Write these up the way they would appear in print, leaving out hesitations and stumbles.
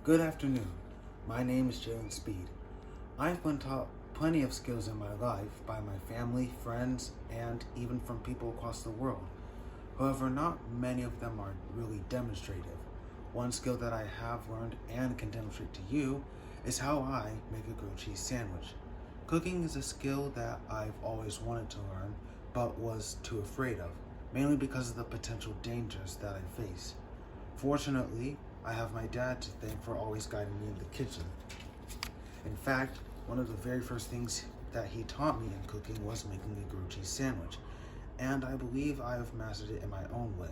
Good afternoon. My name is Jalen Speed. I've been taught plenty of skills in my life by my family, friends, and even from people across the world. However, not many of them are really demonstrative. One skill that I have learned and can demonstrate to you is how I make a grilled cheese sandwich. Cooking is a skill that I've always wanted to learn, but was too afraid of, mainly because of the potential dangers that I face. Fortunately, I have my dad to thank for always guiding me in the kitchen. In fact, one of the very first things that he taught me in cooking was making a grilled cheese sandwich, and I believe I have mastered it in my own way.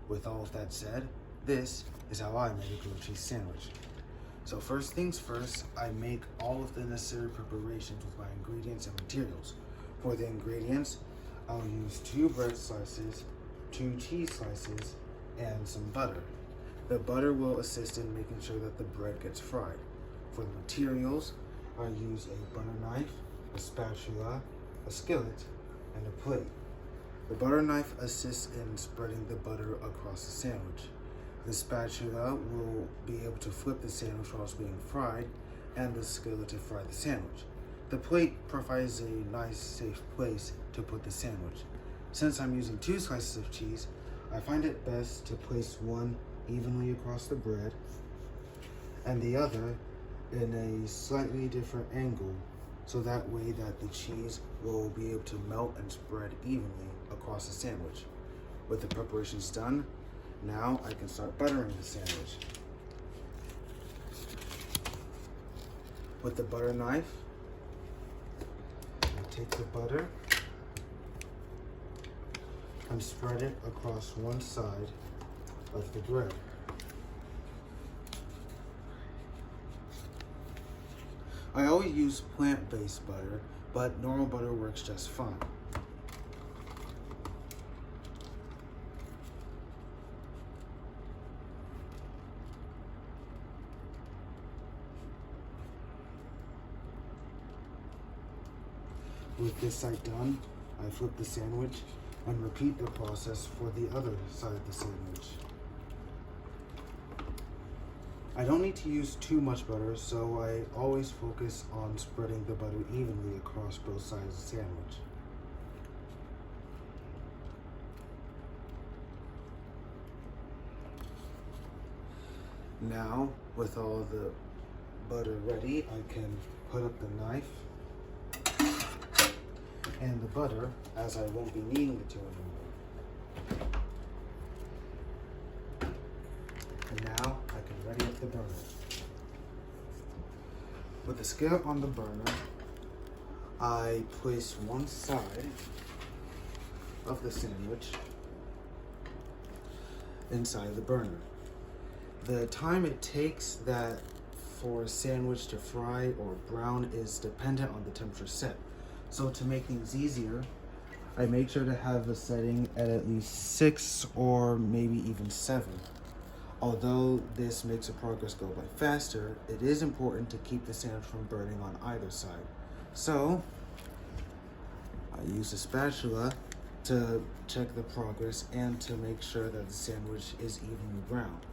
With all of that said, this is how I make a grilled cheese sandwich. So first things first, I make all of the necessary preparations with my ingredients and materials. For the ingredients, I'll use 2 bread slices, 2 cheese slices, and some butter. The butter will assist in making sure that the bread gets fried. For the materials, I use a butter knife, a spatula, a skillet, and a plate. The butter knife assists in spreading the butter across the sandwich. The spatula will be able to flip the sandwich while it's being fried, and the skillet to fry the sandwich. The plate provides a nice, safe place to put the sandwich. Since I'm using 2 slices of cheese, I find it best to place one evenly across the bread and the other in a slightly different angle, so that way that the cheese will be able to melt and spread evenly across the sandwich. With the preparations done, now I can start buttering the sandwich. With the butter knife, I take the butter and spread it across one side of the bread. I always use plant-based butter, but normal butter works just fine. With this side done, I flip the sandwich and repeat the process for the other side of the sandwich. I don't need to use too much butter, so I always focus on spreading the butter evenly across both sides of the sandwich. Now, with all the butter ready, I can put up the knife and the butter, as I won't be needing the two anymore. And now I can ready up the burner. With the skillet on the burner, I place one side of the sandwich inside the burner. The time it takes that for a sandwich to fry or brown is dependent on the temperature set. So to make things easier, I make sure to have the setting at least 6 or maybe even 7. Although this makes the progress go by faster, it is important to keep the sandwich from burning on either side. So I use a spatula to check the progress and to make sure that the sandwich is evenly browned.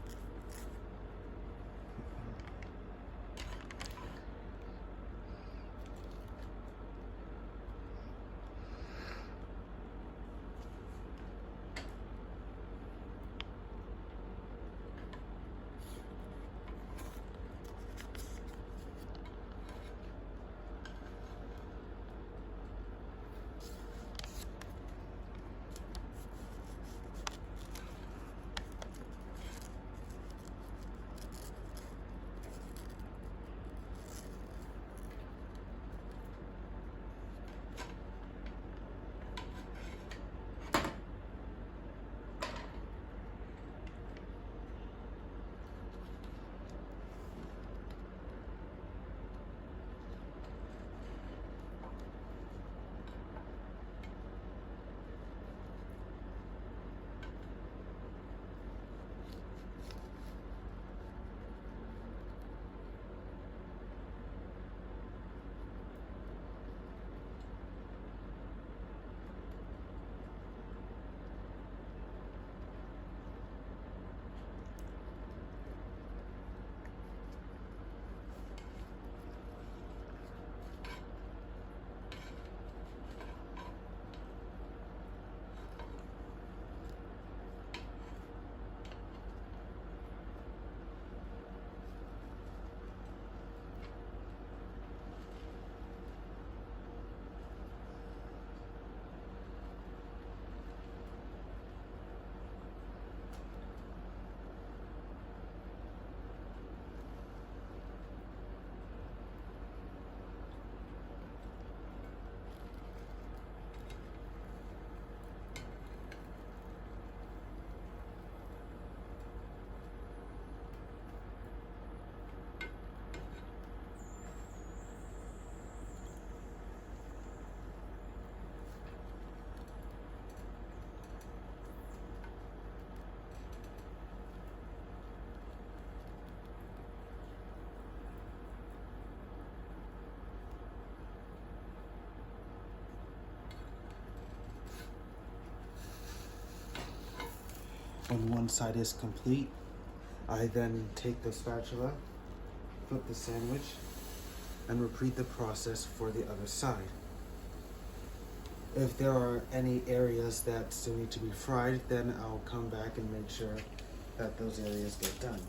When one side is complete, I then take the spatula, flip the sandwich, and repeat the process for the other side. If there are any areas that still need to be fried, then I'll come back and make sure that those areas get done.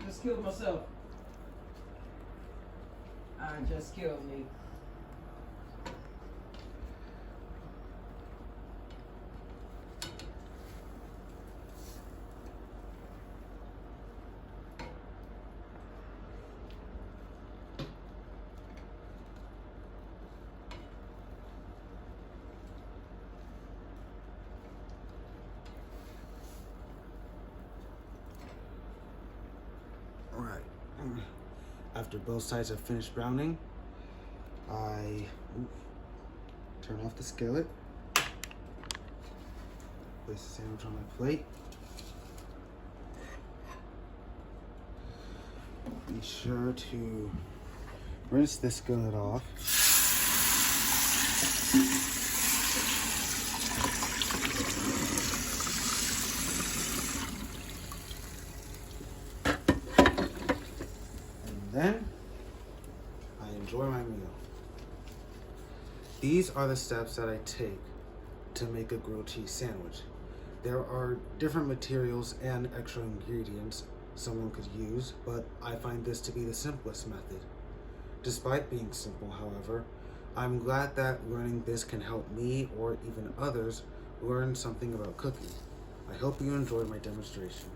Just killed myself. I just killed me. Alright. After both sides have finished browning, I turn off the skillet, place the sandwich on my plate. Be sure to rinse the skillet off. Then I enjoy my meal. These are the steps that I take to make a grilled cheese sandwich. There are different materials and extra ingredients someone could use, but I find this to be the simplest method. Despite being simple, however, I'm glad that learning this can help me or even others learn something about cooking. I hope you enjoyed my demonstration.